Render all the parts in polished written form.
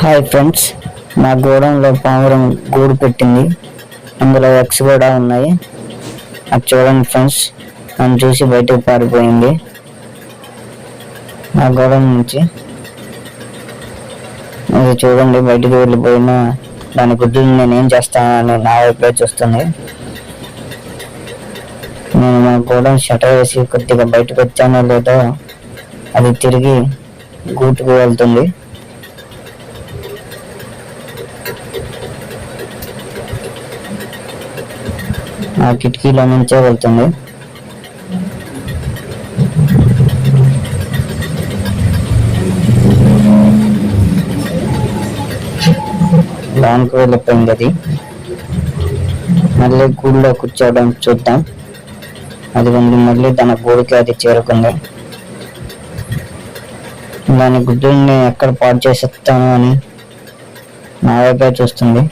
Hi friends, మా గోడంలో పావురం గూడు పెట్టింది. అందులో ఎగ్స్ కూడా ఉన్నాయి. అది చూడండి ఫ్రెండ్స్, నన్ను చూసి బయటకు పారిపోయింది మా గోడం నుంచి. అది చూడండి, బయటకు వెళ్ళిపోయిన దాని గుడ్డుని నేనేం చేస్తానని నా వైపే చూస్తుంది. నేను మా గోడం షటర్ వేసి కొద్దిగా బయటకు వచ్చానో లేదో అది తిరిగి గూటుకు వెళ్తుంది. ఆ కిటికీలో నుంచే వెళ్తుంది. లోనికి వెళ్ళిపోయింది. అది మళ్ళీ గూడులో కూర్చోవడం చూద్దాం. అది మళ్ళీ తన గూడుకి అది చేరుకుంది. దాని గుడ్డుని ఎక్కడ పాడు చేసేస్తాను అని నా వైపే చూస్తుంది.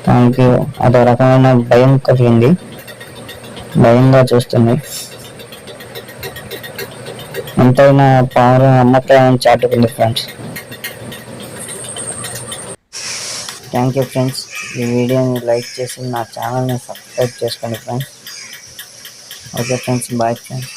దానికి అదో రకమైన భయం కలిగింది, భయంగా చూస్తుంది. ఎంతైనా పావురం అమ్మకాయం చాటుకుంది ఫ్రెండ్స్. Thank you friends. ఈ వీడియోని లైక్ చేసి నా ఛానల్ని సబ్స్క్రైబ్ చేసుకోండి friends. Okay friends, bye friends.